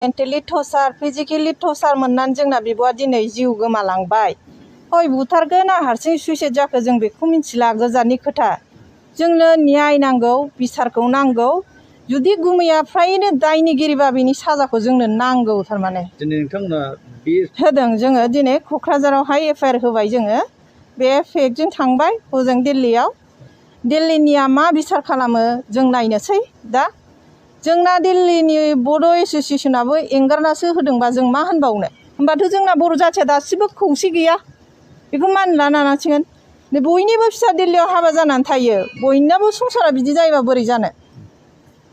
Mentally torture physically torture मोननानै जोंना बिब'आ दिनै जिउ गोमालांबाय। हय बुथारगोन ना हारसिं सुइसाइड जाखो जों बेखौ मिथिला, गोजाननि खोथा। जोंनो न्याय नांगौ, बिसारखौ नांगौ। जुदि गुमैया फ्रायनो दायनिगिरिबा बिनि साजाखौ जोंनो नांगौ थारमाने। दिनै नोंथांमोना बे होदों जोङो दिनै क'क्राझारावहाय FIR होबाय जोङो। बे फेक्टजों थांबाय हजों दिल्लीयाव। दिल्लीनिया मा बिसार खालामो जों नायनोसै दा। जोंना दिल्लीनि बड' एस'सियेसनाबो एंगारनासो होदोंबा जों मा होनबावनो? होमबाथ' जोंना बर' जाथिया दासिमबो खौसे गैया। बेखौ मानिना लानांसिगोन। बयनिबो फिसा दिल्लीयाव हाबा जानानै थायो। बयनाबो संसारा बिदि जायोबा बोरै जानो?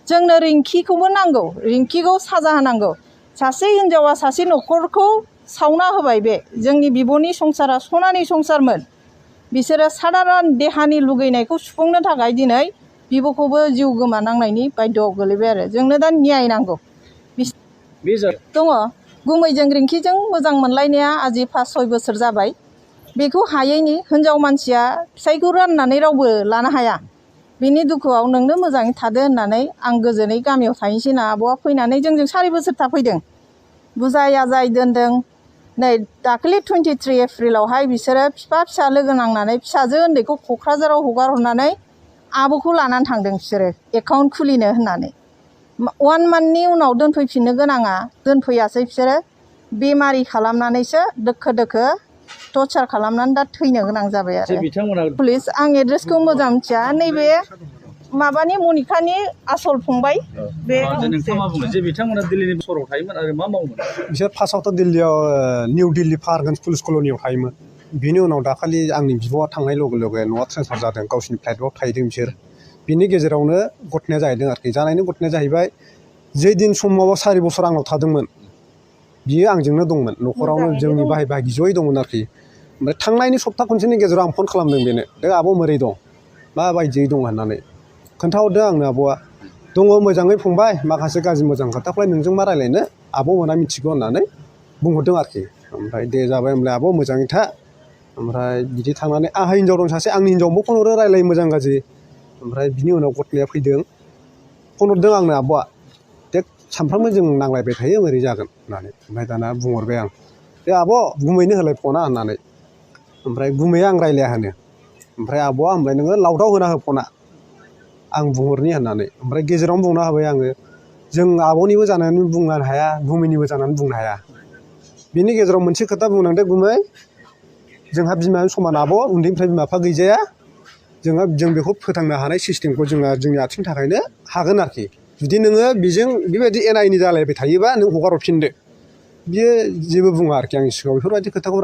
जोंनो रिंकिखौबो नांगौ। रिंकिखौ साजा होनांगौ। सासे हिनजावा सासे न'खरखौ सावना होबाय बे। जोंनि बिब'नि संसारा सनानि संसारमोन। बिसोरो साधारन देहानि लुगैनायखौ सुफुंनो थाखाय दिनै बिब'खौबो जिउ गोमानांनायनि बायद'आव गोलैबाय आरो। जोंनो दा न्याय नांगौ। दङ गुमैजों रिंकिजों मोजां मोनलायनाया आजि 5-6 बोसोर जाबाय। बेखौ हायैनि हिनजाव मानसिया फिसायखौ राननानै रावबो लानो हाया। बिनि दुखुआव नोंनो मोजाङै थादो होननानै आं गोजोनै गामियाव थाहैनोसै होनना आब'आ फैनानै जोंजों 4 बोसोर थाफैदों। बुजाय आजाय दोनदों। नै दाखालि 23 एप्रिलावहाय बिसोरो बिफा फिसा लोगो नांनानै फिसाजो उन्दैखौ क'क्राझाराव हगार हरनानै आब'खौ लानानै थांदों बिसोरो एकाउन्ट खुलिनो होननानै। 1 मान्थनि उनाव दोनफैफिननो गोनाङा दोनफैयासै बिसोरो। बेमारि खालामनानैसो दोखो दोखो टर्चार खालामनानै दा थैनो गोनां जाबाय आरो। पुलिस आं एड्रेसखौ मोजां मिथिया। नैबे माबानि मनिकानि आसल फंबाय बे। नोंथाङा मा बुङो जे बिथांमोना दिल्लीनि सहराव थायोमोन आरो मा मावोमोन? बिसोर फार्स्टआवथ' दिल्लीयाव निउ दिल्ली फाहारगन्ज पुलिस कल'नियाव थायोमोन। बिनि उनाव दाखालि आंनि बिब'आ थांनाय लोगो लोगो न'आ ट्रेन्सफार जादों। गावसिनि फ्लाइटआव थाहैदों बिसोर। बिनि गेजेरावनो घटनाया जाहैदों आरोखि। जानायनि घटनाया जाहैबाय जे दिन समाव 4 बोसोर आंनाव थादोंमोन बियो आंजोंनो दंमोन। न'खरावनो जोंनि बाहाय बाहागि जयै दंमोन आरोखि। ओमफ्राय थांनायनि सप्ता खनसेनि गेजेराव आं फन खालामदों बेनो। दे आब' मोरै दं? माबायदियै दं होननानै खोन्थाहरदों आंनो आब'आ। दङ मोजाङै फंबाय, माखासे गाज्रि मोजां खोथाखौलाय नोंजों मा रायज्लायनो, आब' मोना मिथिगौ होननानै बुंहरदों आरोखि। ओमफ्राय दे जाबाय होनबालाय आब' मोजाङै था। ओमफ्राय बिदि थांनानै आंहा हिनजाव दं सासे, आंनि हिनजावनोबो फन हरो, रायज्लायो मोजां गाज्रि। ओमफ्राय बिनि उनाव घटनाया फैदों। फन हरदों आंनो आब'आ। दे सानफ्रामबो जों नांलायबाय थायो बोरै जागोन होननानै। ओमफ्राय दाना बुंहरबाय आं, दे आब' गुमैनो होलाय फना होननानै। ओमफ्राय गुमैया आं रायज्लाया होनो। ओमफ्राय आब'आ होनबाय नोङो लाउदाव होना हो फना, आं बुंहरनि होननानै। ओमफ्राय गेजेरावनो बुंना होबाय आङो, जों आब'निबो जानानै बुंनो हाया, गुमैनिबो जानानै बुंनो हाया। बिनि गेजेराव मोनसे खोथा बुंनांदों, गुमै जोंहा बिमाजों समान आब', उन्दैनिफ्राय बिमा बिफा गैजाया। जों बेखौ फोथांनो हानाय सिस्टेमखौ जोंनि आथिंनि थाखायनो हागोन आरोखि। जुदि नोङो बेजों बेबायदि एना एनि जालायबाय थायोबा नों हगार हरफिनदो। बियो जेबो बुङा आरोखि आंनि सिगाङाव बेफोरबायदि खोथाखौ